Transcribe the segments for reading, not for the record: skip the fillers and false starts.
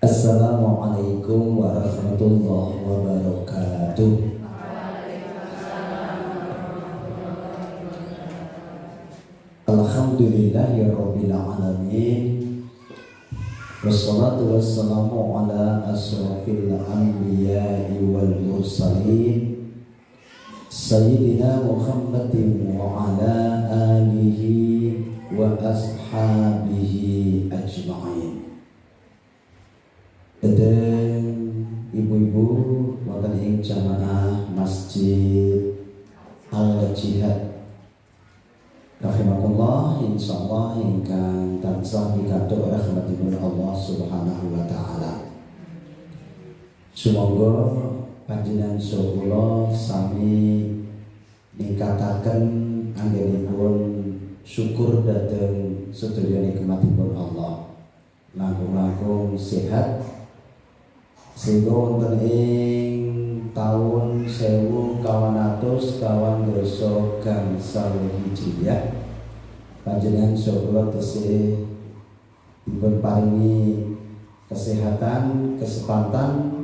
Assalamualaikum warahmatullahi wabarakatuh. Alhamdulillahirabbil alamin. Wassalatu wassalamu ala asrofil anbiya'i wal mursalin Sayyidina Muhammadin wa ala alihi wa ashabihi ajma'in. Dan ibu-ibu wonten ing jamaah Masjid Al-Jihad rahimakumullah, insyaallah ingkang tansah pikantuk rahmatipun Allah Subhanahu wa taala. Semoga panjenengan kula sami ningkataken anggenipun syukur dhateng sedaya nikmatipun Allah. Langkung-langkung sehat sehingga wonten ing taun 1400 gangsal Hijriah panjenengan kula tesih dipun paringi kesehatan, kesempatan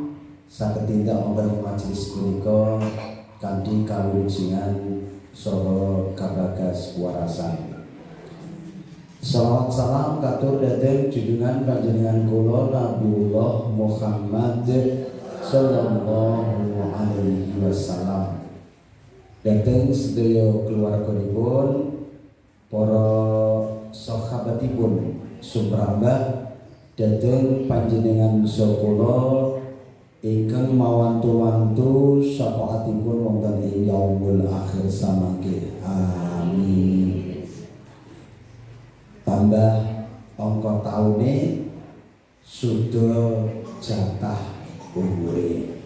saged tindak wonten ing majelis punika kanthi kawilujengan saha kabagas warasan. Salawat salam katur dhateng junjungan panjenengan kula Nabiullah Muhammad sallallahu alaihi wasallam, dhateng sedaya keluarganipun, para sahabatipun sumrambah, dhateng panjenengan kula ingkang mawantu-wantu syafaatipun wonten ing yaumul akhir samangke. Amin. Tambah angka taune sudah jatah umure.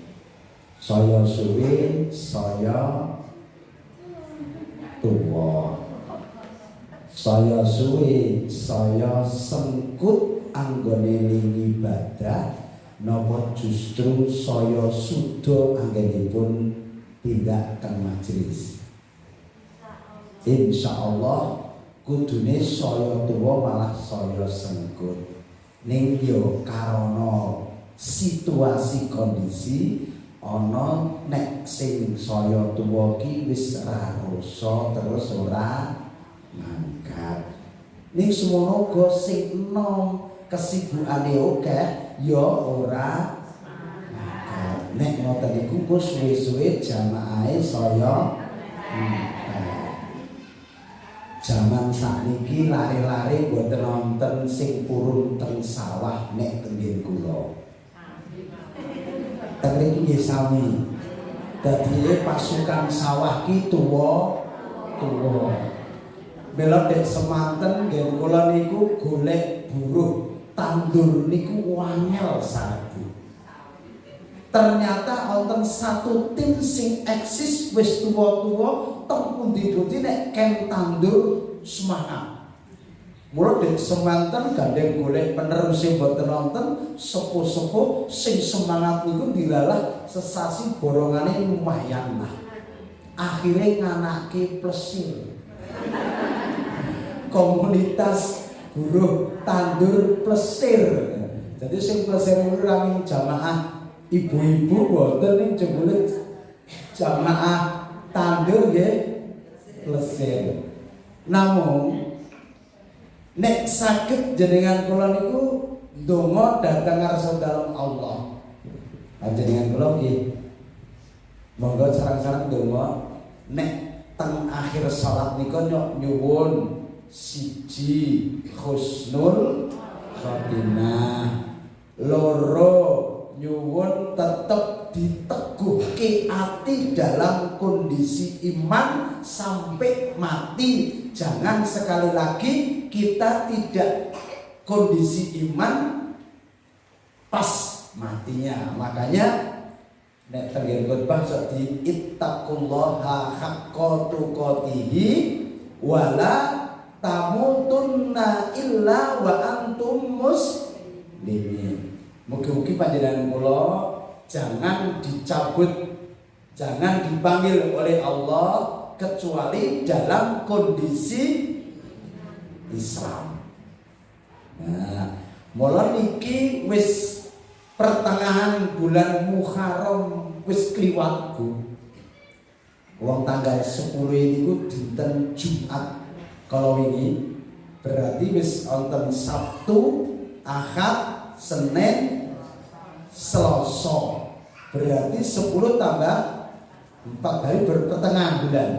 Saya suwe, saya tua. Saya suwe, saya sengkut anggone ning ibadah, napa justru saya suda anggenipun tindak teng majelis. Insyaallah kudune saya tuwa malah saya sengkut. Ning yo karana situasi kondisi ana nek sing saya tuwa ki wis ra rasa terus ora mangkat. Ning semono uga sing enom kesibukane akeh ya ora mangkat. Nek ngoten niku ku suwe-suwe jamaahe saya Zaman sakniki lari-lari boten nonton sing purun teng sawah nek tenggen kula. Teng mriki nggih sami. Dadi pasukan sawah ki tuwa. Belok dek semanten nggih kula niku golek buruh tandur niku wangel saku. Ternyata wonten satu tim sing eksis wis tuwa-tuwa teng pundi-pundi nek ken tandur semangat. Mula dek semanten gandeng golek penerus sing boten nonton sepuh-sepuh sing semangat niku dilalah sesasi borongane lumayan lah. Akhire nganake plesir. Komunitas buruh tandur plesir. Jadi sing plesir niku rami jamaah ibu-ibu boten ning jebule jamaah tandur nggih plesir. Namun nek saged jenengan kula niku ndonga dhateng ngarsa dalem Allah. Panjenengan kula nggih monggo sareng-sareng ndonga nek teng akhir salat nika nyuwun siji husnul khotimah, loro nyuwun tetep diteguhke ati dalam kondisi iman sampai mati. Jangan sekali lagi kita tidak kondisi iman pas matinya. Makanya nek tenggen khotbah sok di ittaqullaha haqqa tuqatihi wala tamutunna illa wa antum muslimin. Mugi-mugi panjenengan kula jangan dicabut, jangan dipanggil oleh Allah kecuali dalam kondisi Islam. Nah, mula niki wis pertengahan bulan Muharram wis kliwat Bu. Wong tanggal 10 niku dinten Jumat kalau wingi berarti wis wonten Sabtu, Ahad, Senin, Selasa. Berarti 10 tambah 4 hari pertengahan bulan.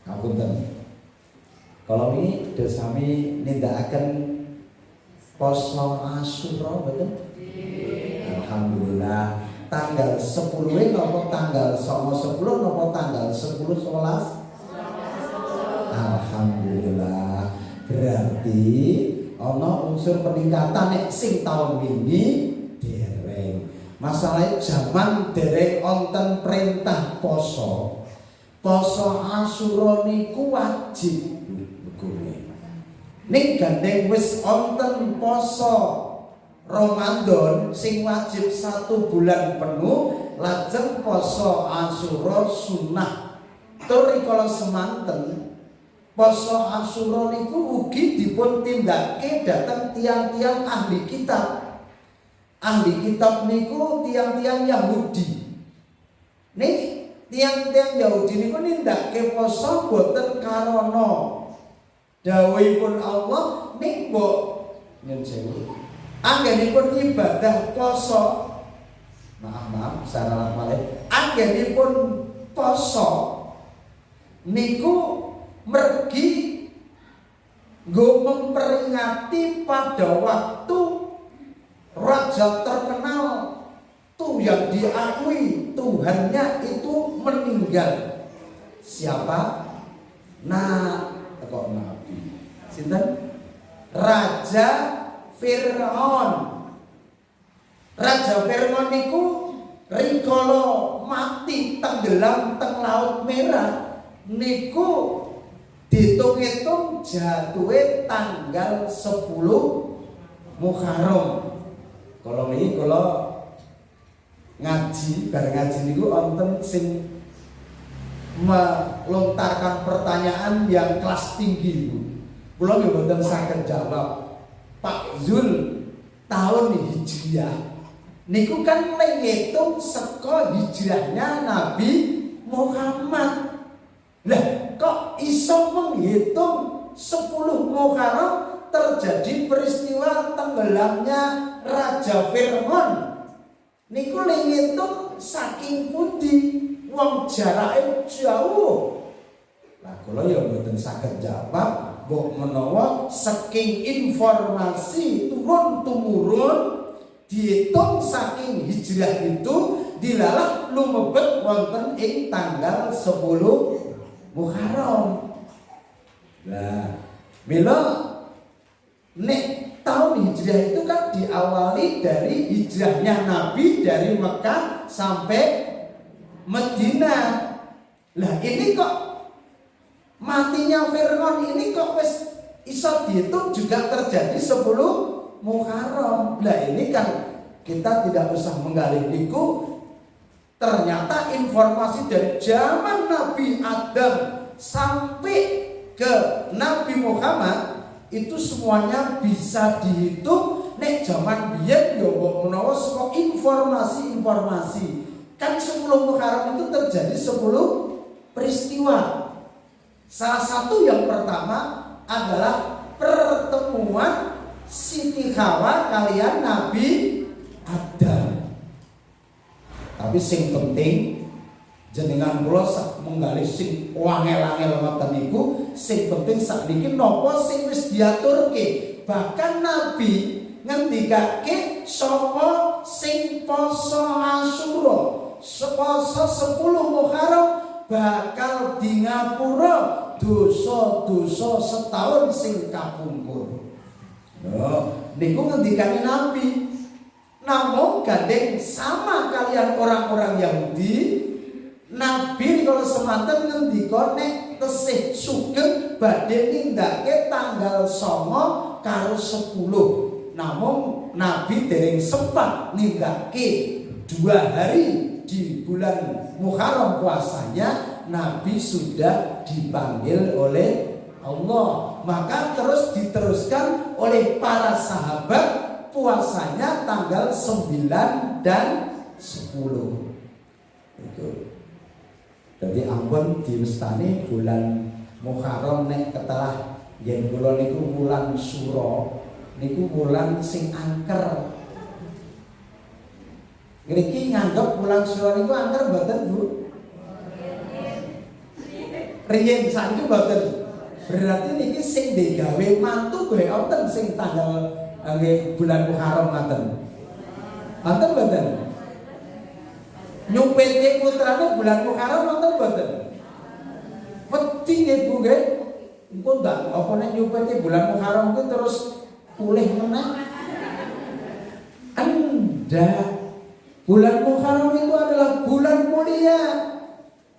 Ngapunten. Kalau ini desami nindakaken poso Asyura betul? Alhamdulillah. Tanggal 10 napa tanggal 10 napa tanggal 10 11? Alhamdulillah. Berarti ana unsur peningkatan nek sing taun wingi dereng. Masalah zaman dereng wonten perintah poso. Poso Asyura niku wajib hukume. Ning gandeng wis wonten poso Ramadan sing wajib 1 bulan penuh, lajeng poso Asyura sunnah. Tur rikala semanten poso Asyura niku ugi dipun tindake dhateng tiang-tiang ahli kitab. Ahli kitab niku tiang-tiang Yahudi. Nih tiang-tiang Yahudi niku nindake poso boten karana dawuhipun Allah ning mbok nyun sewu. Anggenipun ibadah poso, maaf salah malih. Anggenipun poso niku mergi nggo memperingati pada waktu raja terkenal tuh yang diakui Tuhannya itu meninggal. Siapa? Kok nabi? Sinten? Raja Fir'aun. Raja Fir'aun niku rikala mati tenggelam teng Laut Merah niku ditung-itung jatuhe tanggal 10 Muharram. Kalau niki kula ngaji bareng ngaji niku wonten sing melontarkan pertanyaan yang kelas tinggi Bu. Kula nggih mboten saged jawab. Pak Zul tahun Hijriah niku kan menghitung saka hijrahnya Nabi Muhammad. Lah kok iso menghitung 10 Muharram terjadi peristiwa tenggelamnya Raja Fir'aun? Niku menghitung saking pundi wong jarake jauh. Lah kula ya mboten saged jawab. Mbok menawa saking informasi turun-tumurun dihitung saking hijrah itu dilalah lumebet wonten ing tanggal 10 Muharram. Lah mila nek tahun hijrah itu kan diawali dari hijrahnya Nabi dari Mekah sampai Madinah. Lah ini kok matinya Fir'aun ini kok wis iso dihitung juga terjadi 10 Muharram. Lah ini kan kita tidak usah menggali niku. Ternyata informasi dari zaman Nabi Adam sampai ke Nabi Muhammad itu semuanya bisa dihitung. Nek zaman biyen yo mbok menawa saka informasi-informasi. Kan 10 Muharram itu terjadi 10 peristiwa. Salah satu yang pertama adalah pertemuan Siti Hawa kalian Nabi Adam. Tapi sing penting jenengan kula sak menggali sing wangel-angel ngoten niku, sing penting sakniki napa sing wis diaturke. Bahkan Nabi ngendikake sapa sing poso Asyura, poso 10 Muharram bakal di ngapura dosa-dosa setahun sing kapungkur. Niku ngendikane Nabi. Namun gandeng sama kalian orang-orang Yahudi, Nabi kalau semanten ngendika nek tesih sugeng badhe nindakake tanggal 9 karo 10. Namun Nabi dereng sempat nindakake 2 hari di bulan Muharram puasanya. Nabi sudah dipanggil oleh Allah, maka terus diteruskan oleh para sahabat puasanya tanggal 9 dan 10. Itu. Jadi ampun dimestani bulan Muharram nek ketelah yen kula niku wulan Suro niku wulan sing angker. Ngriki nganggep wulan Suro niku angker mboten, Bu? Riyen saniki mboten. Berarti niki sing digawe mantu kowe wonten sing tanggal nggih bulan Muharram ngaten. Wonten mboten? Nyupete putrane bulan Muharram wonten mboten? Wedi nggih Bu nggih. Engko ndak apa nek nyupete bulan Muharram ku terus pulih meneh. Anda bulan Muharram itu adalah bulan mulia.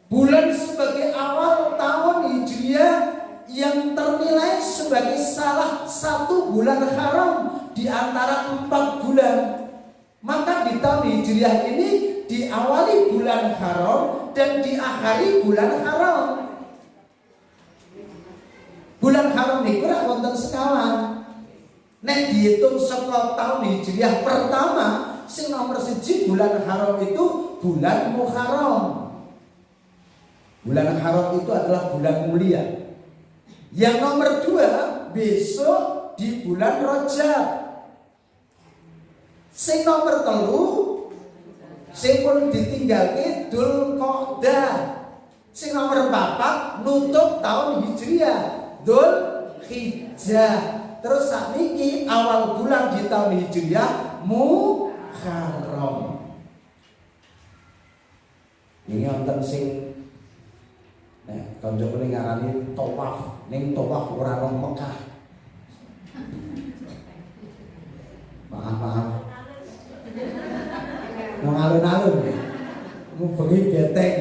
Bulan sebagai awal tahun Hijriah yang ternilai sebagai salah satu bulan haram di antara 4 bulan. Maka di tahun Hijriah ini diawali bulan haram dan diakhiri bulan haram. Bulan haram niku ora wonten sekawan. Nek dihitung saka tahun Hijriah pertama sing nomor 1 bulan haram itu bulan Muharram. Bulan haram itu adalah bulan mulia. Yang nomor 2 besok di bulan Rajab. Sing nomor 3 sing pun ditinggalke Dzulqa'dah. Sing nomor 4 nutup tahun Hijriah Dzulhijjah. Terus sakniki awal bulan di tahun Hijriah Muharram. Ini wonten sing kanca kene ngarani tawaf, ning tawaf ora nang Mekah. Maaf. Nang alun-alun. Ngubengi beteng.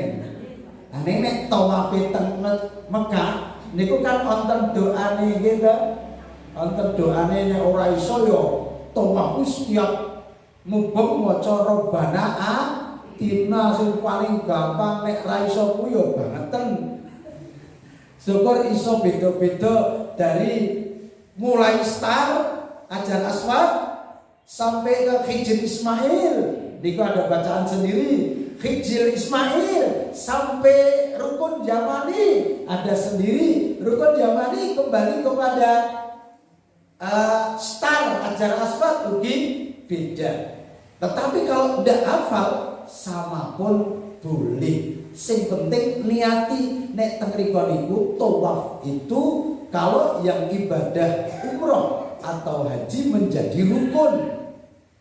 Ning nek tawafe teng Mekah niku kan wonten doane nggih ta. Wonten doane nek ora iso ya tawaf setiap mubeng maca Rabbana atina sing paling gampang nek ra iso ku ya bangeten. Syukur iso beda-beda dari mulai start Hajar Aswad sampai ke Hijr Ismail. Niku ada bacaan sendiri. Hijr Ismail sampai Rukun Yamani ada sendiri. Rukun Yamani kembali kepada Star Hajar Aswad ugi beda. Tetapi kalau tidak hafal sama pun boleh. Sing penting niati nek teng mriku niku tawaf itu kalau yang ibadah umroh atau haji menjadi rukun.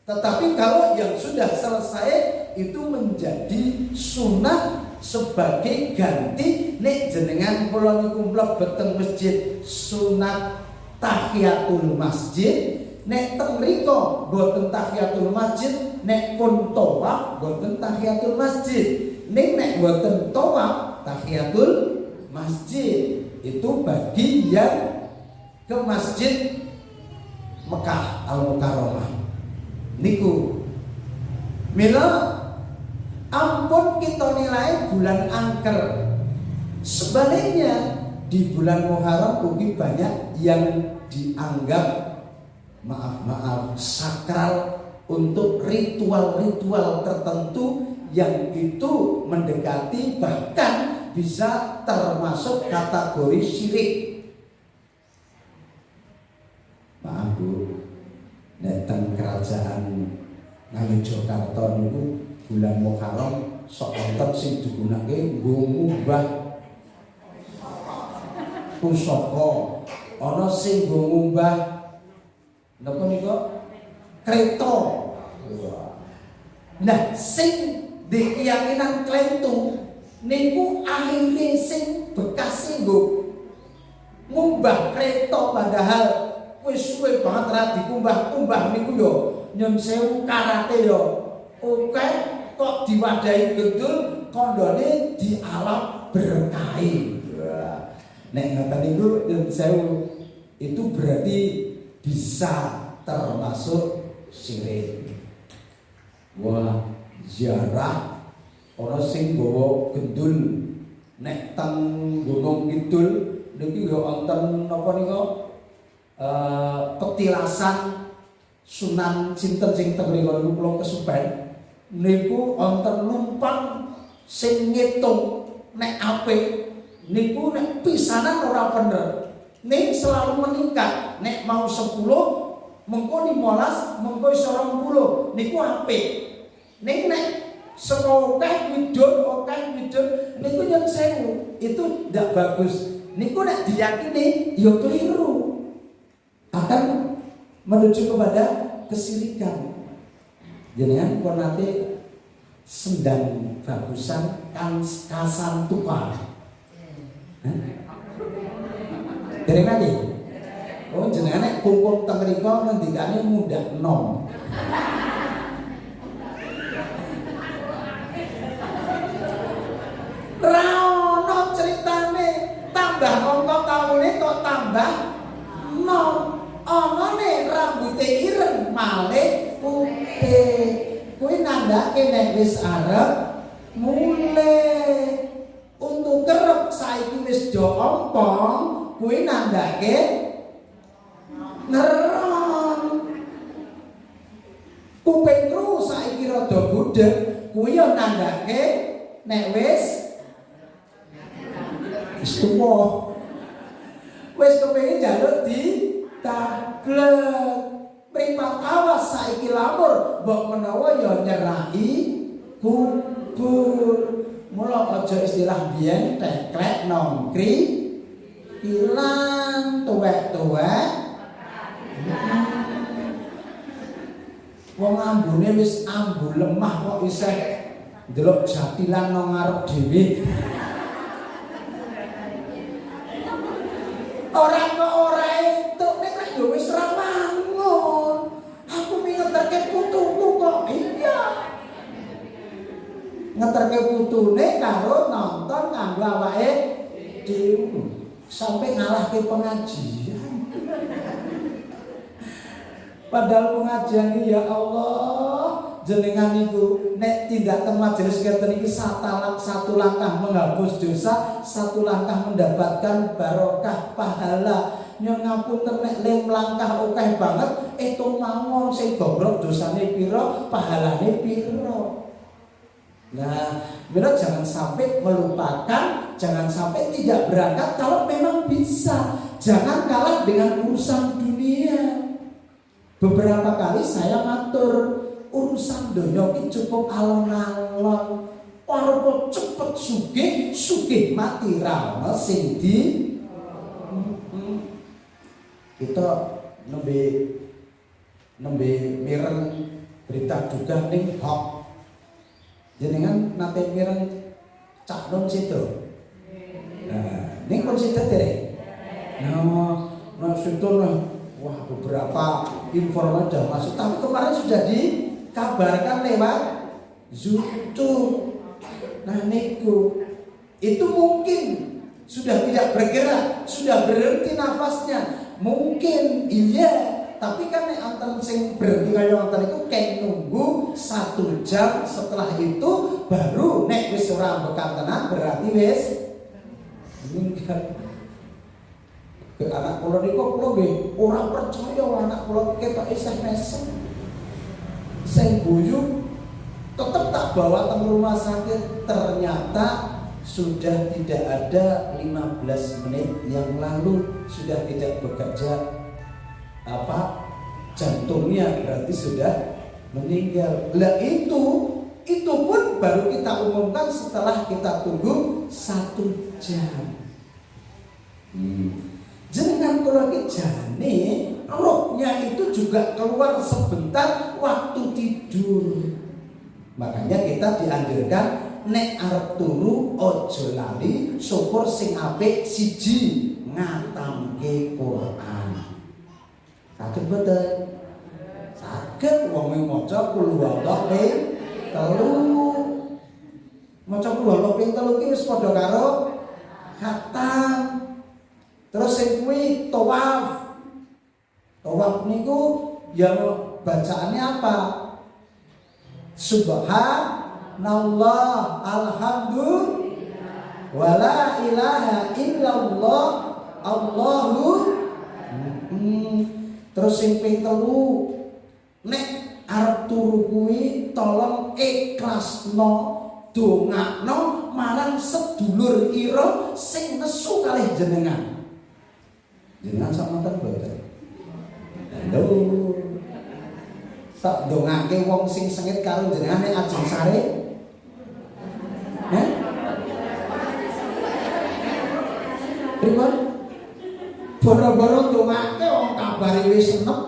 Tetapi kalau yang sudah selesai itu menjadi sunnah sebagai ganti nek jenengan kula niku mlebet teng masjid sunat tahiyatul masjid. Nek teng mriku boten tahiyatul masjid, nek pun tawaf boten tahiyatul masjid. Nek boten tawaf tahiyatul masjid itu bagi yang ke masjid Mekah Al-Mukarramah. Niku mila ampun kita nilai bulan angker. Sebaliknya di bulan Muharram ugi banyak yang dianggap maaf sakral untuk ritual-ritual tertentu yang itu mendekati bahkan bisa termasuk kategori syirik. Maaf Bu, datang kerajaan Ngayogyakarta niku bulan Muharram sok wonten sing digunakake nggo ngubah pusaka, ana sing nggo ngubah napa niku kreta. Nah, sing di keyakinan klentu niku akhirnya sing bekas nggo ngumbah kreta padahal wis suwe banget ra dikumbah-kumbah niku yo nyun sewu karate yo oke kok diwadahi gendul kondone dialap berkahi. Nek ngoten niku nyun sewu itu berarti bisa termasuk syirik. Wah, ziarah ana sing gawa gendul nek teng Gunung Kidul niki yo wonten napa nika petilasan Sunan sinten sing teng mriku niku kula kesupen niku wonten numpang sing ngitung nek apik niku nek pisanan ora bener ning selalu meningkat nek mau 10 mengko 15 mengko 20 niku apik ning nek sekokeh widon niku yang 1000 itu ndak bagus niku nek diyakini ya keliru akan menuju kepada kesirikan. Jenengan pun nanti sendang bagusan kasan tukar. Dereng nanti. Oh jenengan nek kumpul teng mriku ngendikane mudah nom. Ra ono ceritane tambah angka taune kok tambah nom. Onone rambute ireng malih putih. Kuwi nandhake nek wis arep mulih. Untuk kerep saiki wis do ompong, kuwi nandhake ngeron. Kuping kru saiki rada budheg, kuwi yo nandhake nek wis tuwa. Wis kepengin njaluk di taglek mripat awas saiki lamur mbok menawa ya nyerai kubur mula aja istilah biyen teklek nongkri ilang tuwek-tuwek wong ambune wis ambu lemah kok isih ndelok jatilan nang ngarep dhewe ora kok ora entuk nek yo wis ra mangun. Aku ngeterke putuku kok. Iya. Ngeterke putune karo nonton kanggo awake dhewe. Sampai ngalahke pengajian. Padahal pengajian iki ya Allah, jenengan niku nek tindak teng majelis ngeten iki satu langkah menghapus dosa, satu langkah mendapatkan barokah pahala. Nyon ngapunten nek lim langkah akeh banget, etung mawon sing goblok dosane pira, pahalane pira. Nah, mira jangan sampai melupakan, jangan sampai tidak berangkat kalau memang bisa. Jangan kalah dengan urusan dunia. Beberapa kali saya matur urusan donya iki cukup alon-alon. Arep cepet sugih mati ra ono sing di kita nembe mireng berita duga ning hok. Jenengan nate mireng Cak Nun situ. Nah, ning pun situ dereng. Nah, situ wah beberapa informasi sudah masuk, tapi kemarin sudah dikabarkan lewat YouTube. Nah niku itu mungkin sudah tidak bergerak, sudah berhenti nafasnya, mungkin iya, tapi kan nek anten sing berhenti kaya anten iku kayak nunggu 1 jam, setelah itu baru nek wis ora bekantenan berarti wis meninggal. Ke anak kula niku kula nggih ora percaya anak kula ketok isih mesem. Sing guyu tetep tak bawa ke rumah sakit, ternyata sudah tidak ada 15 menit yang lalu sudah tidak bekerja jantungnya, berarti sudah meninggal. Lah itu pun baru kita umumkan setelah kita tunggu 1 jam. Jenengan kula iki jane rohnya itu juga keluar sebentar waktu tidur. Makanya kita dianjurkan nek arep turu aja lali syukur sing apik siji ngatamke Quran. Saged mboten? Saged wong maca kul huwallahu ping 3. Maca kul huwallahu ping 3 ki wis padha karo khatam. Terus sing kuwi tawaf. Tawaf niku yang bacaannya apa? Subhanallah, alhamdulillah, wala ilaha illallah, Allahu. Terus sing ping 3 nek arep turu kuwi tolong ikhlasno dongakno marang sedulur ira sing nesu kalih jenengan. Jenengan sak manten boten. Lho. Tak dongake wong sing sengit karo jenengan nek ajeng sare. Pripun? Boro-boro dongake wong kabare wis senep.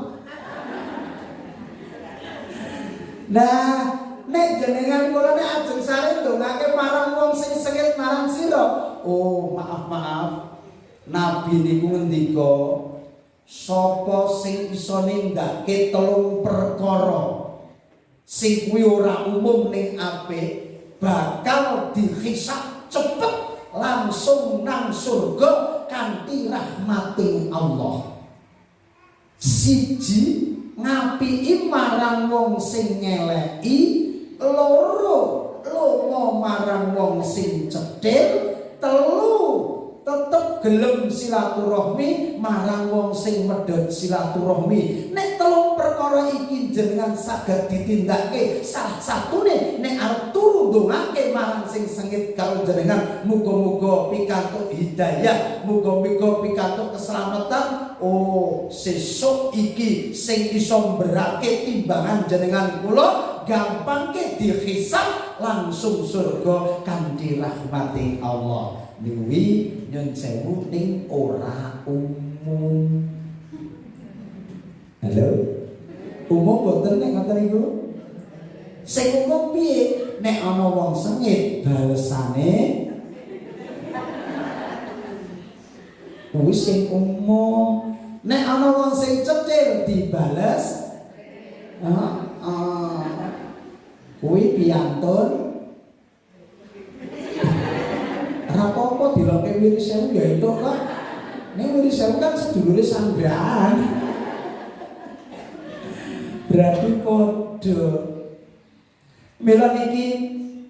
Nah, nek jenengan kula nek ajeng sare ndongake marang wong sing sengit marang sira. Oh, maaf. Nabi niku ngendika, sapa sing iso nindakake 3 perkara sing kuwi ora umum ning apik bakal dihisab cepet langsung nang surga kanthi rahmating Allah. Siji, ngapiki marang wong sing ngeleki. Loro, lunga marang wong sing cedhil. Telu, tetep gelem silaturahmi marang wong sing medhot silaturahmi. Nek 3 perkara iki jenengan saged ditindakake, salah satune nek arep turu ndongake marang sing sengit karo jenengan, muga-muga pikantuk hidayah, muga-muga pikantuk keselamatan. Oh, sesuk iki sing iso mberake timbangan jenengan kula gampang ke dihisab langsung surga kanthi rahmating Allah. Niwi nyun sewu ning ora umum. Halo. Umum boten nek ngoten niku. Sing umum piye? Nek ana wong sengit balesane kuwi sing umum. Nek ana wong sing cetil dibales kuwi piantun. Ora apa-apa diloke wiri sewu ya itu kok. Nek wiri sewu kan sedulure sandhan. Berarti kode. Mila niki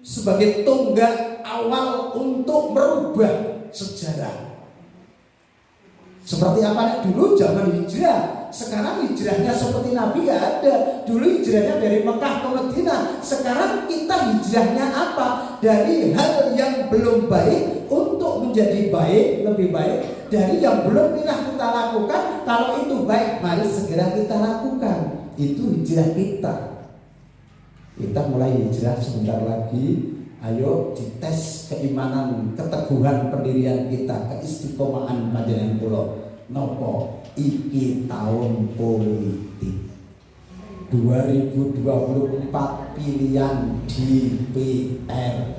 sebagai tonggak awal untuk merubah sejarah. Seperti apa dulu zaman hijrah, sekarang hijrahnya seperti Nabi gak ada. Dulu hijrahnya dari Mekah ke Madinah, sekarang kita hijrahnya apa? Dari hal yang belum baik untuk menjadi baik, lebih baik. Dari yang belum pernah kita lakukan, kalau itu baik, mari segera kita lakukan. Itu hijrah kita. Kita mulai hijrah sebentar lagi. Ayo dites keimanan, keteguhan pendirian kita, keistiqomahan panjenengan kula. Nopo iki tahun politik 2024, pilihan DPR,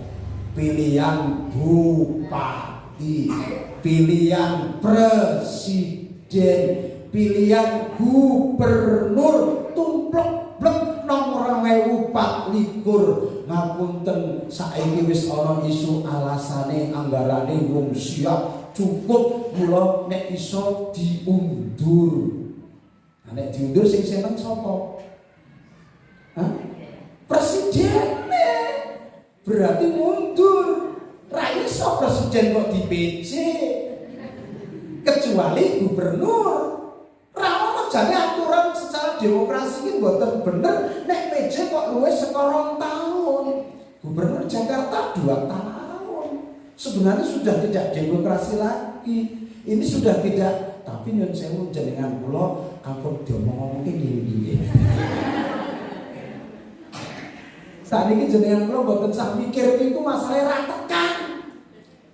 pilihan bupati, pilihan presiden, pilihan gubernur, tumplek-plek nomor 2024. Ngapunten saiki wis ana isu alasane anggarane wong siap cukup, mula nek iso diundur. Nek diundur sing seneng sapa? Presiden. Berarti mundur. Ra iso presiden kok di-PC. Kecuali gubernur. Ra ono jane aturan secara demokrasi iki mboten bener nek PJ kok luwih saka 2 tahun. Gubernur Jakarta 2 tahun. Sebenarnya sudah tidak demokrasi lagi. Ini sudah tidak. Tapi nyun sewu jenengan kula ampun diomong-omong iki. Saat ini jenengan kula mboten sak mikir niku masalah ra tekan.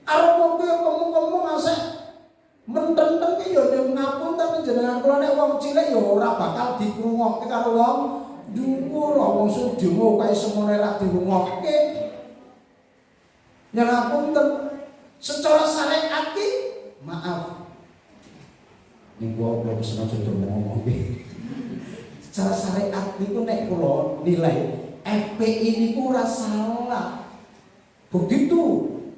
Arep ngomong asek menteng-teng ki yo ngapunten jenengan kula nek wong cilik yo ora bakal dikrungokke karo wong dhuwur, wong sing demo kae semene ra dirungokke. Yang ngapunten secara syariat ki maaf. Niku kula pesen aja ngomong iki. Secara syariat niku nek kula nilai FPI niku ora salah. Begitu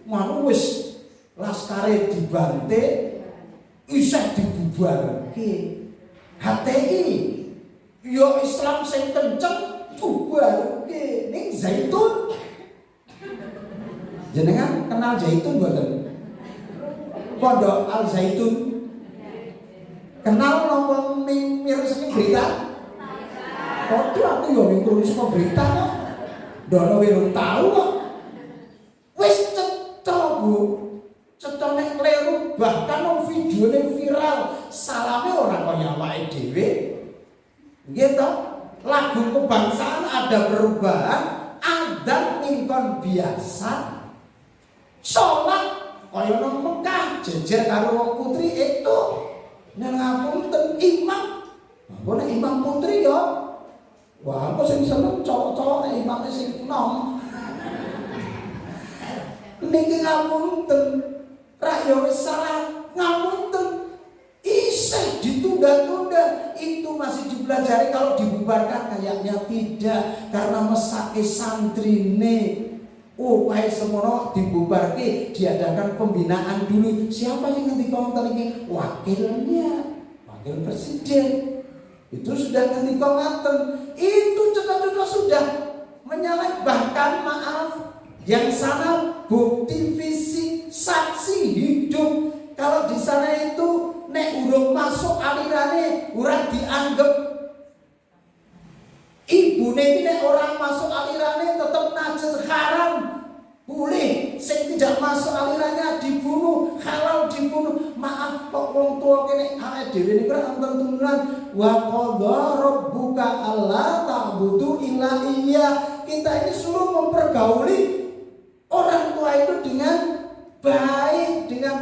manu wis laskare dibante isih dibubarke. HTI yo Islam sing kenceng bubarke ning Zaitun. Jenengan kenal Zaitun mboten? Pondok Al Zaitun. Kenal napa ning mirsani berita? Kok aku yo ning krungu saka berita kok. Ndono wirung tahu kok. Wis cetha, Bu. Cetha nek kleru, bahkan wong videone viral, salame ora kaya awake dhewe. Nggih to? Lagu kebangsaan ada perubahan, adzan ngingkon biasa. Salat kaya nang Mekah jejer karo wong putri itu. Nang ngapunten imam. Apa nek imam putri ya? Wah, aku sing seneng cowok-cowok imame sing nom. Niki ngapunten, rak ya wis salah ngapunten. Isih ditunda-tunda, itu masih dipelajari. Kalau dibubarkan kayaknya tidak, karena mesake santrine. Oh, wae semono dibubarke, diadakan pembinaan dulu. Siapa yang nanti komentar ini? Wakilnya, wakil presiden. Itu sudah nanti komentar. Itu cetak-cetak sudah menyalek. Bahkan maaf, yang sana bukti fisik, saksi hidup. Kalau di sana itu nek urung masuk alirane, urang dianggap ibune iki nek orang masuk alirane tetap najis haram. Boleh, sing tidak masuk alirannya dibunuh, halal dibunuh. Maaf kok wong tua kene awake dhewe niku ora wonten turunan. Wa qadha rabbuka alla ta'budu illa iya. Kita ini suruh mempergauli orang tua itu dengan baik, dengan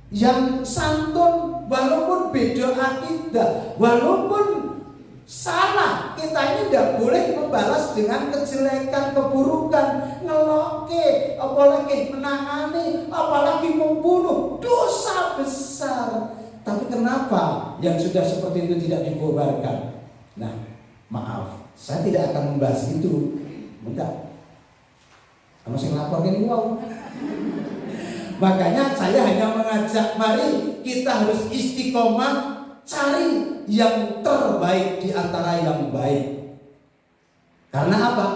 yang santun, walaupun beda akidah, walaupun salah, kita ini tidak boleh membalas dengan kejelekan, keburukan, ngeloke, apalagi menangani, apalagi membunuh, dosa besar. Tapi kenapa yang sudah seperti itu tidak dibubarkan? Nah, maaf, saya tidak akan membahas itu. Enggak. Kamu sing lapor ini wow. Makanya saya hanya mengajak, mari kita harus istiqomah, cari yang terbaik di antara yang baik. Karena apa?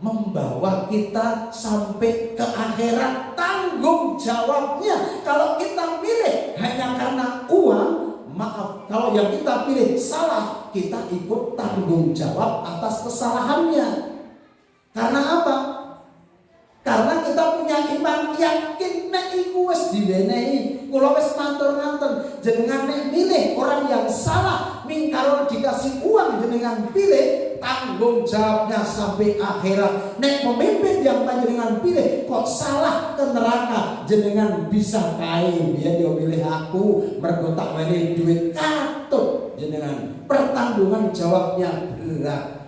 Membawa kita sampai ke akhirat, tanggung jawabnya. Kalau kita pilih hanya karena uang, maaf, kalau yang kita pilih salah, kita ikut tanggung jawab atas kesalahannya. Karena apa? Karena kita punya iman yakin nek iku wis diwenehi, kula wis matur-matur jenengan nek milih orang yang salah, mingkaro dikasih uang jenengan pilih, tanggung jawabnya sampai akhirat. Nek pemimpin yang panjenengan pilih kok salah ke neraka, jenengan bisa kae biyen yo milih aku mergo tak wenehi duit katut jenengan. Pertanggungan jawabnya berat.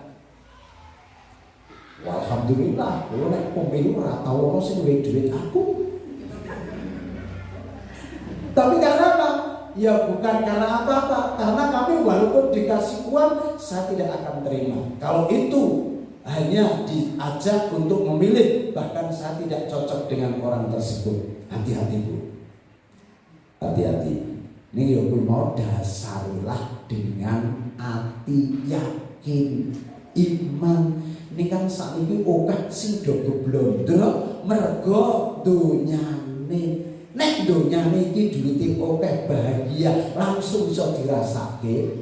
Alhamdulillah, kalau nek pemilu ora tau ono sing duwe duit aku. Tapi karena apa? Ya bukan karena apa-apa, karena kami walaupun dikasih uang, saya tidak akan terima. Kalau itu hanya diajak untuk memilih, bahkan saya tidak cocok dengan orang tersebut. Hati-hati Bu, hati-hati. Ini ya pun mau dasarilah dengan hati yakin, iman. Ini kan saat ini okeh sing do geblondro mergo donyane. Nek donyane iki duwite okeh bahagia langsung iso dirasake.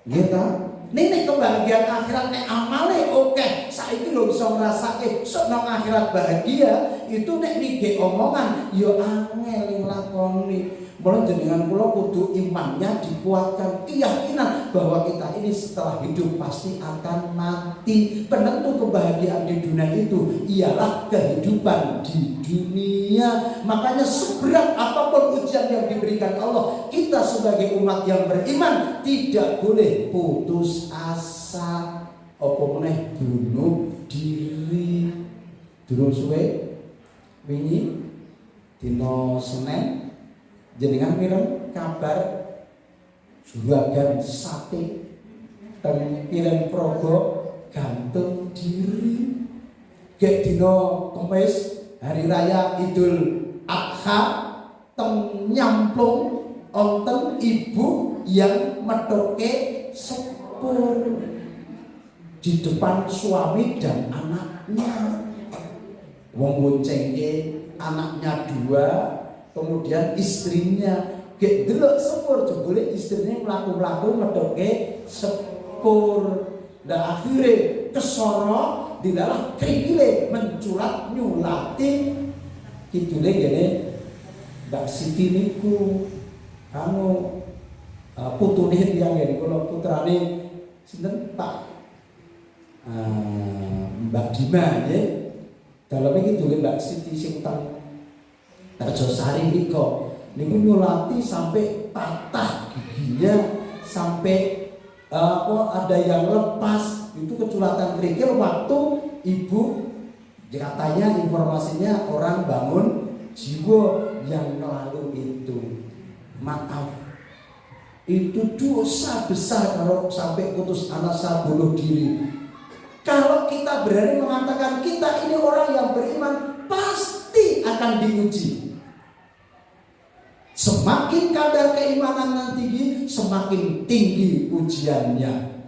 Nggih ta? Nek kebahagiaan akhirat nek amale okeh saiki lho iso ngrasake sok nang akhirat bahagia itu nek nige omongan ya angel nglakoni. Mulai jenengan kula kudu imannya dikuatkan, keyakinan bahwa kita ini setelah hidup pasti akan mati. Penentu kebahagiaan di dunia itu ialah kehidupan di dunia. Makanya seberat apapun ujian yang diberikan Allah, kita sebagai umat yang beriman tidak boleh putus asa. Apa meneh bunuh diri. Durung suwe wingi dina Senin jenengan mireng kabar juragan sate teng Iren Progo gantung diri. Gek dina Kamis hari raya Idul Adha teng Nyamplung wonten ibu yang metoke sepur di depan suami dan anaknya. Wong boncengke anaknya 2, kemudian istrinya gek delok sepur jebule istrine mlaku-mlaku medhoke sepur. Nah akhirnya kesoro dilalah krikile menculat nyulati kidule gini Mbak Siti niku putune tiyang ngene kula putrane sinten Pak Mbak Dima nggih. Daleme iki dulur Mbak Siti sing teng Arjosari niku nyulati sampai patah giginya, sampai ada yang lepas itu keculatan kerikil waktu ibu katanya informasinya orang bangun jiwa yang lalu itu. Maaf, itu dosa besar kalau sampai putus asa bunuh diri. Kalau kita berani mengatakan kita ini orang yang beriman, pasti akan diuji. Semakin kadar keimanan yang tinggi, semakin tinggi ujiannya.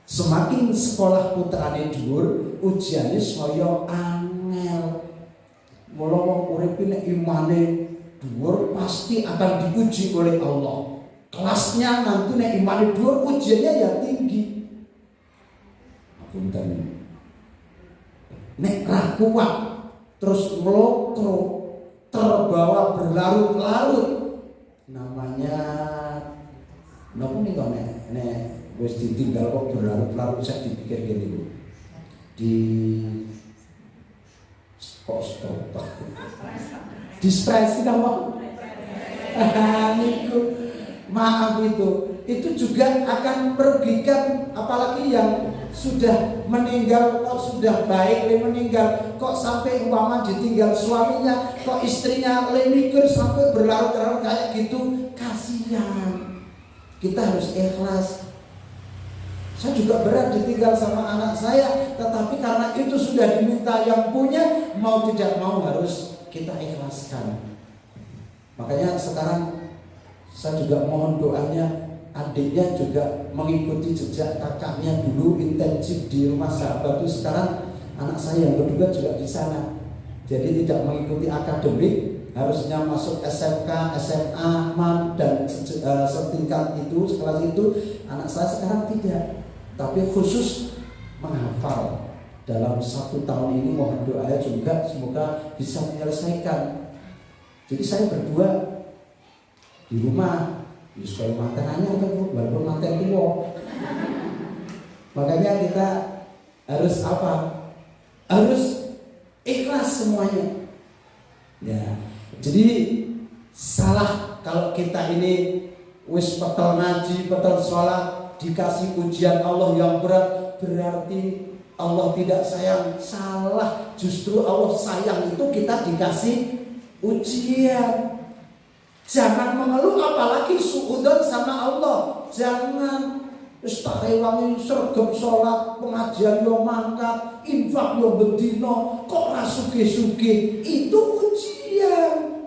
Semakin sekolah putrane dhuwur, ujiannya saya angel. Mula wong urip nek imane dhuwur pasti akan diuji oleh Allah. Kelasnya nanti nek imane dhuwur, ujiannya ya tinggi. Punten. Nek ra kuat terus nglokro terbawa berlarut-larut namanya napa nika nek wis ditinggal kok berlarut-larut saya dipikir gini di kok stop di stress apa niku maaf itu juga akan merugikan, apalagi yang sudah meninggal, kok sudah baik meninggal, kok sampai umpama ditinggal suaminya, kok istrinya mikir sampai berlarut-larut kayak gitu, kasihan. Kita harus ikhlas. Saya juga berat ditinggal sama anak saya, tetapi karena itu sudah diminta yang punya, mau tidak mau harus kita ikhlaskan. Makanya sekarang saya juga mohon doanya, adiknya juga mengikuti jejak kakaknya dulu intensif di rumah sahabat itu. Sekarang anak saya yang kedua juga di sana. Jadi tidak mengikuti akademik, harusnya masuk SMK, SMA, MAN dan setingkat itu, sekelas itu. Anak saya sekarang tidak, tapi khusus menghafal. Dalam 1 tahun ini mohon doanya juga semoga bisa menyelesaikan. Jadi saya berdua di rumah, supaya makanannya kan baru makan tua. Makanya kita harus apa? Harus ikhlas semuanya. Ya, jadi salah kalau kita ini wis petel ngaji, petel sholat, dikasih ujian Allah yang berat, berarti Allah tidak sayang. Salah, justru Allah sayang itu kita dikasih ujian. Jangan mengeluh apalagi suudzon sama Allah. Jangan wis tak rewangi sregep salat, pengajian yo mangkat, infak yo bendina, kok ora sugih-sugih. Itu ujian.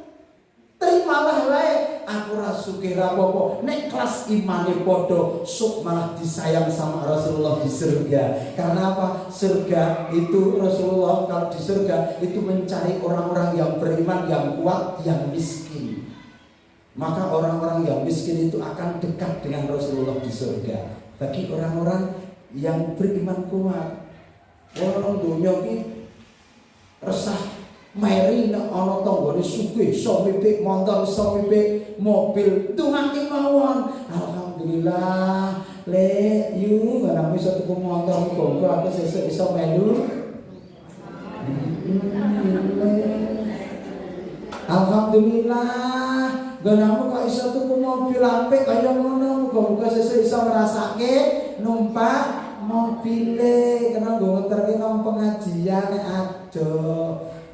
Terimalah wae, aku ora sugih ra apa-apa. Nek kelas imane padha, sok malah disayang sama Rasulullah di surga. Karena apa? Surga itu Rasulullah kalau di surga itu mencari orang-orang yang beriman, yang kuat, yang miskin. Maka orang-orang yang miskin itu akan dekat dengan Rasulullah di surga. Bagi orang-orang yang beriman kuat, orang dunia ini resah meri nek ana tanggane sugih, iso mipik motor, iso mipik mobil, tungake mawon. Alhamdulillah, le yu ora iso tuku motor kok aku sesuk iso melu. Alhamdulillah. Genamu kok iso tuku mobil apik kaya ngono, muga-muga sesuk iso ngrasake numpak mobile, kena nggo ngeterke nang pengajian nek ado.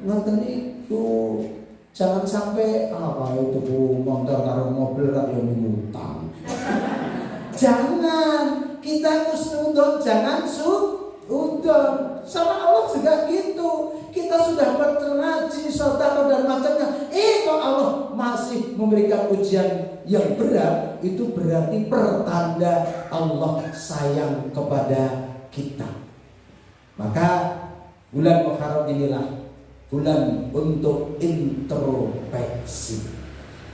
Ngoten iku. Jangan sampai apa itu tuku motor karo mobil kok yo ngutang. Jangan, kita husnudon, jangan suudon. Sama Allah juga gitu. Kita sudah berteraji, sedekah dan macamnya. Kok Allah masih memberikan ujian yang berat, itu berarti pertanda Allah sayang kepada kita. Maka bulan Muharram inilah bulan untuk introspeksi.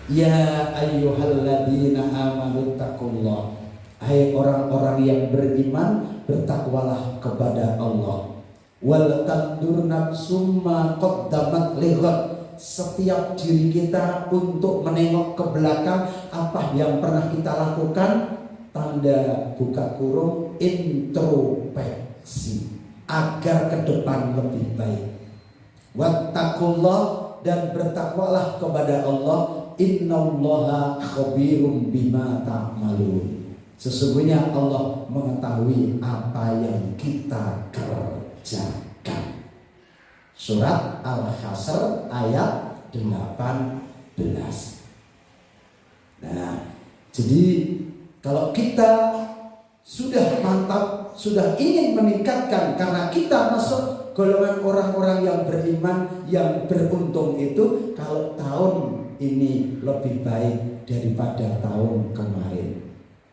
Ya ayyuhalladzina amanu taqullah. Hai orang-orang yang beriman, bertakwalah kepada Allah. Wal tandur nafsum ma qaddamat lighad. Setiap diri kita untuk menengok ke belakang apa yang pernah kita lakukan, tanda buka kurung, introspeksi agar ke depan lebih baik. Wattaqullah, dan bertakwalah kepada Allah. Innallaha khabirum bima ta'malun. Sesungguhnya Allah mengetahui apa yang kita kerjakan. Surat Al-Hasr ayat 18. Nah, jadi kalau kita sudah mantap, sudah ingin meningkatkan, karena kita masuk golongan orang-orang yang beriman, yang beruntung itu kalau tahun ini lebih baik daripada tahun kemarin.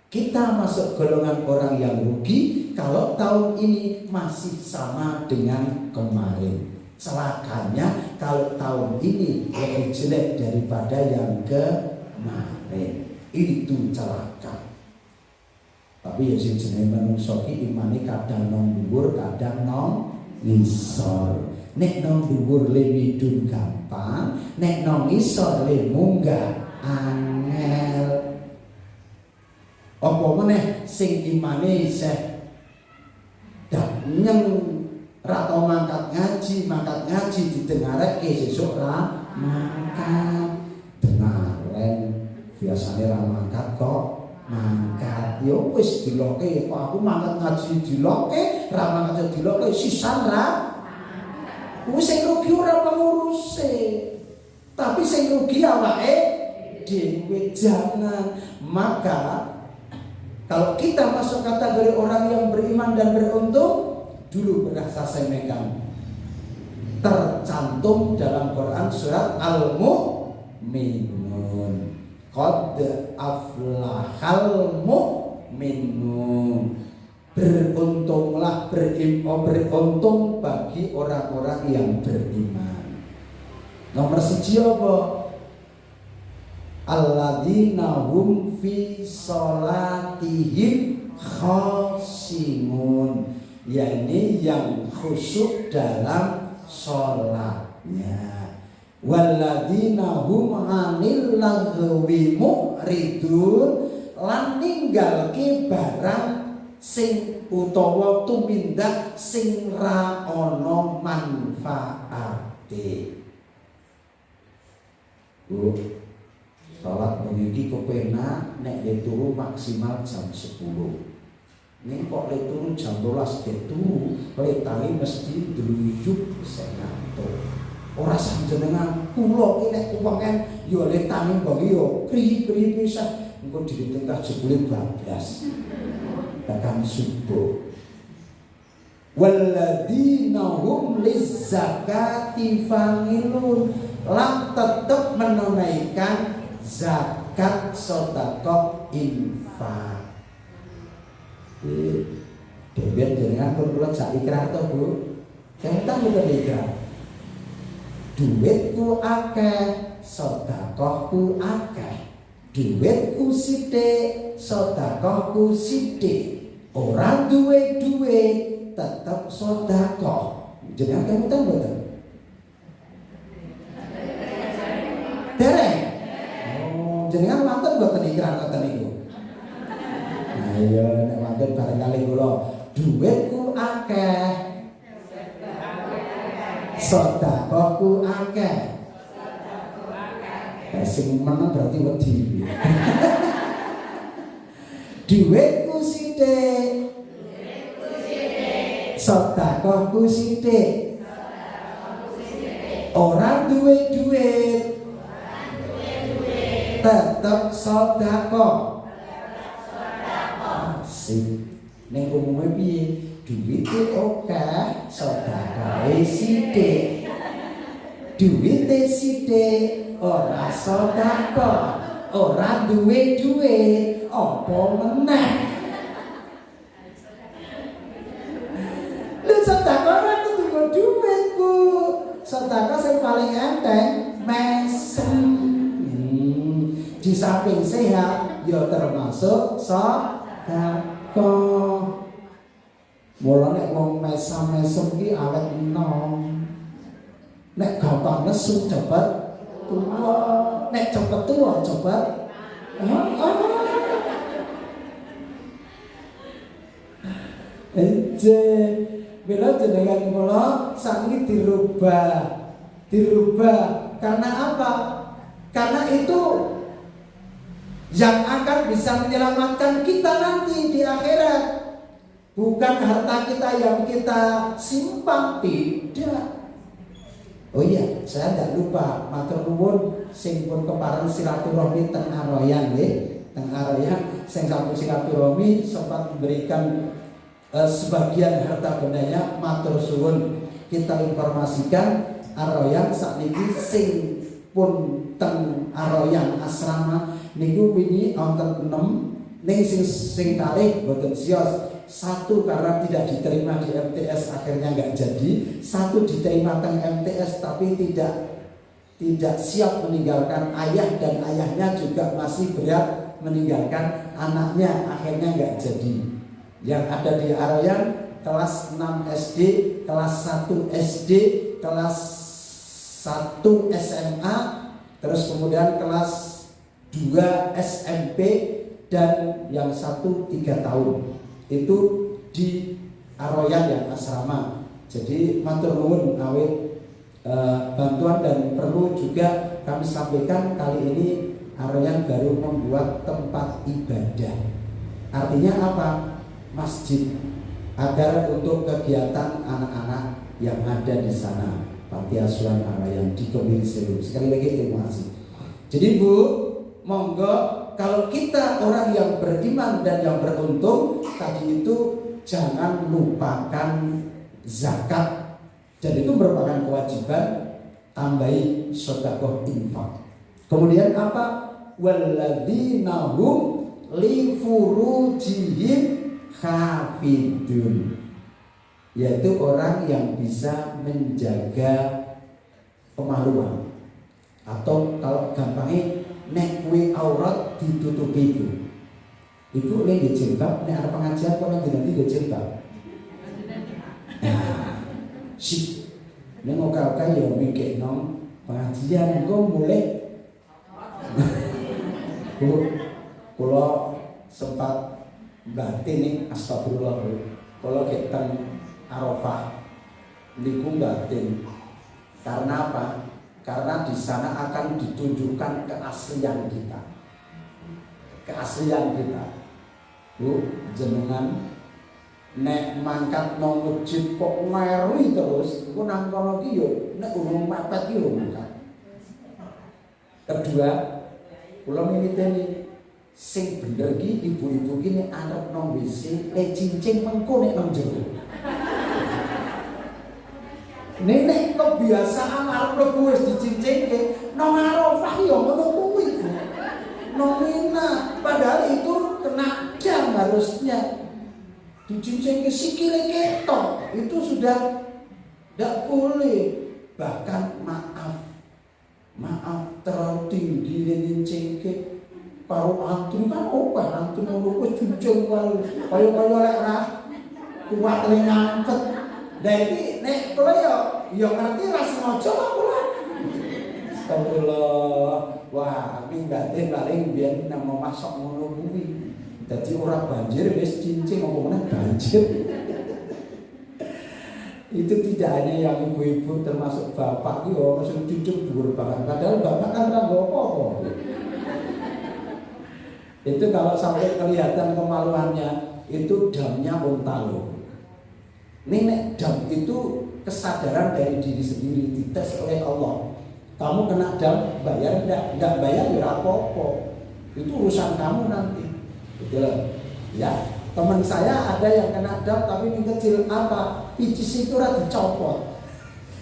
Kita masuk golongan orang yang rugi kalau tahun ini masih sama dengan kemarin. Celakanya kalau tahun ini lebih jelek daripada yang kemarin. Itu celaka. Tapi ya sing jenenge manungsa iki imane kadang nang dhuwur, kadang nang ngisor. Nek nang dhuwur le midun gampang, nek nang ngisor le munggah angel. Apa meneh sing imane isih nyeng ra tau mangkat ngaji didengarake sesuk ra mangkat. Denaren biasane ra mangkat kok mangkat. Yo wis diloke, kok aku mangkat ngaji diloke, ra mangkat diloke sisan ra. Wis sing rugi ora penguruse, tapi sing rugi awake dhewe. Jangan. Maka kalau kita masuk kategori orang yang beriman dan beruntung, dulu pernah saya sampaikan, tercantum dalam Quran surat Al-Mu'minun, qad aflahal mu'minun. Beruntunglah, beruntung bagi orang-orang yang beriman. Nomor 1 apa? Alladzina hum fi sholatihim khashimun, yakni yang khusyuk dalam sholatnya. Walladzina hum 'anil laghwi mu'ridun, lan ninggalke barang sing utawa tumindak sing ra ana manfaate. Salat meniki kepenak nek le turu maksimal jam 10. Nek kok le turu jam 12 le turu, letane mesti druyuk senanto. Ora sanjenengan kula iki nek kuwengen ya letane mbok yo kri-kri pisan, engko ditengah jebule bablas. Tekan subuh. Walladzina hum lizzakati fa'ilun, lan tetap menunaikan zakat, sedekah, infak. Dewen jenengan pun kula jak ikrar to, Bu. Kenten mboten ikrar. Duitku akeh, sedekahku akeh. Duitku sithik, sedekahku sithik. Ora duwe duit tetep sedekah. Jenengan kenten mboten? Dereng. Jenengan wonten mboten ikrar ngoten niku? Nah iya nek wonten barangkali kula dhuwitku akeh, sedekahku akeh. Sing meneng berarti wedi. Dhuwitku sithik, sedekahku sithik. Ora duwe duit tetap sedekah. Asik. Ning umume piye? Duwite akeh, sedekahe sithik. Duwite sithik, ora sedekah. Ora duwe duit, apa meneh? Lha sedekah ora kudu nggo duit, Bu. Sedekah sing paling enteng mesem. Di samping sehat ya termasuk sedekah. Mula nek wong mesam-mesem ki awet enom. Nek gampang nesu cepet tua, nek cepet tua cepet ece. Bila jenengan kula sakniki dirubah karena apa? Karena itu yang akan bisa menyelamatkan kita nanti di akhirat. Bukan harta kita yang kita simpan, tidak. Oh iya, saya tidak lupa matur nuwun sing pun kepareng silaturahmi teng Aroyan nggih. Teng Aroyan sing sampun silaturahmi sempat memberikan sebagian harta bendanya, matur suwun. Kita informasikan Aroyan sakniki sing pun teng Aroyan asrama niku wingi wonten 6 ning sing kalih boten sios. Satu karena tidak diterima di MTS akhirnya nggak jadi, satu diterima teng MTS tapi tidak siap meninggalkan ayah dan ayahnya juga masih berat meninggalkan anaknya, akhirnya nggak jadi. Yang ada di Aroyan kelas 6 SD, kelas 1 SD, kelas 1 SMA, terus kemudian kelas 2 SMP, dan yang satu 3 tahun. Itu di Aroyan yang asrama. Jadi matur nuwun awit bantuan, dan perlu juga kami sampaikan kali ini Aroyan baru membuat tempat ibadah. Artinya apa? Masjid, agar untuk kegiatan anak-anak yang ada di sana. Panti Asuhan Aroyan di Kemiri Sewu. Sekali lagi terima kasih. Jadi Bu, monggo, kalau kita orang yang beriman dan yang beruntung tadi itu jangan lupakan zakat, dan itu merupakan kewajiban, tambahi sedekah infak. Kemudian apa? Walladzina hum li furujihim hafidun, yaitu orang yang bisa menjaga kemaluan, atau kalau gampangnya nek kuwi aurat ditutupi itu. Iku lek di jilbab, nek arep pengajian kok nanti di jilbab. Nah, sip. Nek ngoka-oka ya mikirno pengajian kok mulai. Kula sempat batin nih, astagfirullah. Kula keteng Arafah niku batin. Karena apa? Karena di sana akan ditunjukkan keaslian kita. Keaslian kita. Bu, jenengan nek mangkat nang masjid kok meri terus, iku nang kono ki yo nek urung mepet ki lho mangkat. Kedua, kula militeni sing bener ki ibu-ibu ki nek arep nang WC cincin mengko nek nang jero. Nenek kebiasaan arep mlebu wis dicincingke, nang Arafah ya ngono kuwi. Nang Mina, padahal itu kena jam harusnya. Dicincingke sikile ketok, itu sudah tidak boleh. Bahkan maaf terlalu tinggi dicincingke karo antri kan opah antri ngono wis cincing kaya lek ra kuat le ngangket. Jadi nek kula ya ngerti ra sengaja kok kula. Astagfirullah. Wah, iki batin paling biyen nang masak ngono kuwi. Dadi ora banjir wis cincin omongane banjir. Itu tidak hanya yang ibu-ibu termasuk bapak ki yo mesti cucuk dhuwur banget. Padahal bapak kan ora apa-apa. Itu kalau sampai kelihatan kemaluannya itu damnya unta loh. Nenek dam itu kesadaran dari diri sendiri, dites oleh Allah. Kamu kena dam, bayar enggak bayar ya apa-apa. Itu urusan kamu nanti. Gitu loh. Ya, teman saya ada yang kena dam tapi ini kecil apa? Picis itu ora dicopot.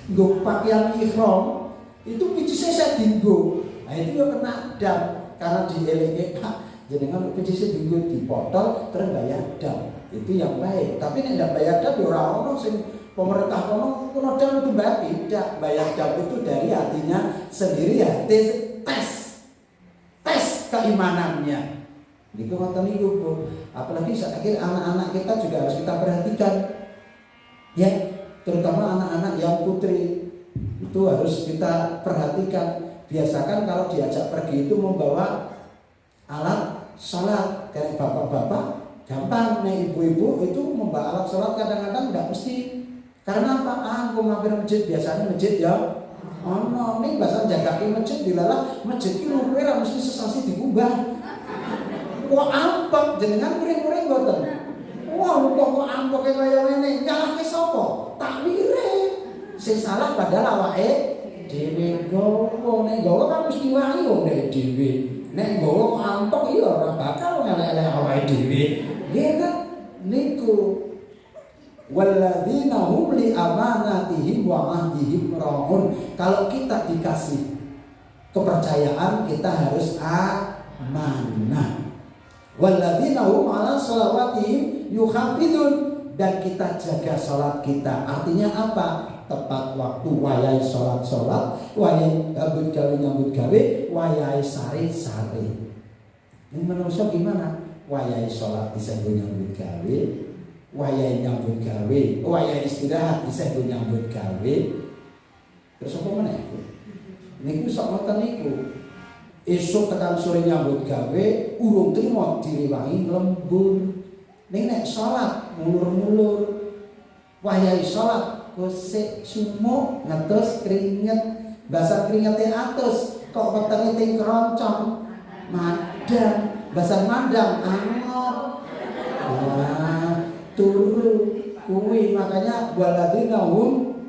Nggo pakaian ihram, itu picisnya saya dinggo. Nah, itu ya kena dam karena dieleke Pak. Jenengan picisnya dinggo dipotol terus bayar dam. Itu yang baik. Tapi nek ndak bayar dam ya ora ono sing pemerintah kono dam itu bayar. Tidak, bayar dam itu dari hatinya sendiri ya. Tes keimanannya. Niku ngoten niku, Bu. Apalagi saat akhir anak-anak kita juga harus kita perhatikan. Ya, terutama anak-anak yang putri itu harus kita perhatikan. Biasakan kalau diajak pergi itu membawa alat sholat. Kayak bapak-bapak gampang, nih ibu-ibu itu membawa alat sholat kadang-kadang nggak mesti. Karena apa? Aku mampir masjid, biasanya masjid ya. Oh no, nih bahasa jagaki masjid dilalah masjid itu lupa mesti sesasi diubah. Wah ampek jenengan kuring-kuring boten. Wah kok ampek kaya ngene, nyalahke sapa? Takwire. Sing salah padahal awake dhewe gowo. Nek gowo kan mesti wae wong dhewe. Nek gowo ampek ya ora bakal ngelek-elek awake dhewe. Nggih kan niku. Walladzina hum li amanatihim wa ahdihim ra'un. Kalau kita dikasih kepercayaan, kita harus amanah. Walladzina hum ala sholawatihim yuhafizun. Dan kita jaga sholat kita. Artinya apa? Tepat waktu, wayai sholat, wayai nyambut gawe, wayai sare. Ini manusia gimana? Wayai sholat bisa nyambut gawe, wayai nyambut gawe, wayai istirahat bisa nyambut gawe. Terus apa mana itu? Niku sok ngoten niku. Esuk tekan sore nyambut gawe, urung trimo direwangi lembur. Ning nek salat mulur-mulur, wayai salat gosek sumuk ngetus keringet, basa keringete atus, kok wetenge ting keroncong, madang, basa mandang angor. Wah, turu kuwi makanya waladina hum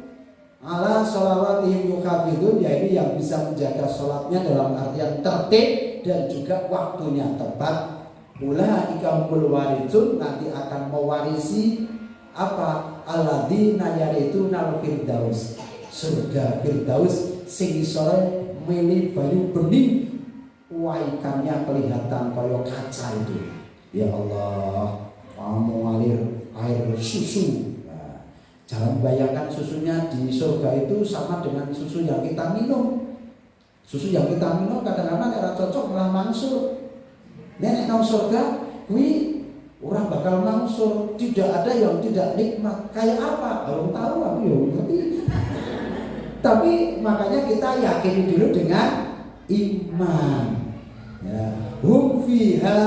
ala sholawatihim yuhafizun, yaitu yang bisa menjaga sholatnya dalam artian tertib dan juga waktunya tepat. Ulaika humul warithun, nanti akan mewarisi apa? Alladzina yarithunal firdaus, surga firdaus sing isore mili banyu bening, waikannya kelihatan kaya kaca itu. Ya Allah, kamu ngalir air susu. Nah, jangan bayangkan susunya di surga itu sama dengan susu yang kita minum. Susu yang kita minum kadang-kadang era cocok malah mangsur. Nenek nang surga, kuwi orang bakal mangsur, tidak ada yang tidak nikmat. Kayak apa? Belum tahu aku ya, tapi makanya kita yakini dulu dengan iman. Ya, hum fiha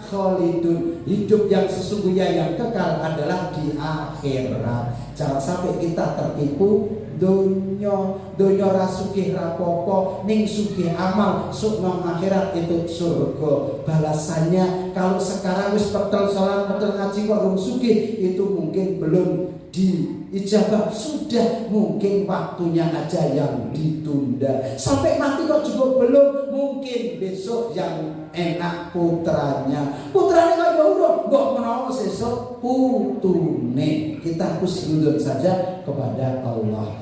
khalidun, hidup yang sesungguhnya yang kekal adalah di akhirat. Jangan sampai kita tertipu donya ra sugih rapopo, ning sugih amal sok nang akhirat itu surga. Balasannya kalau sekarang wis petel salat, petel ngaji kok belum sugih, itu mungkin belum diijabah, sudah mungkin waktunya aja yang ditunda. Sampai mati kok juga belum, mungkin besok yang enak putranya kok urung mbok menawa sesuk putune. Kita husnuzon saja kepada Allah.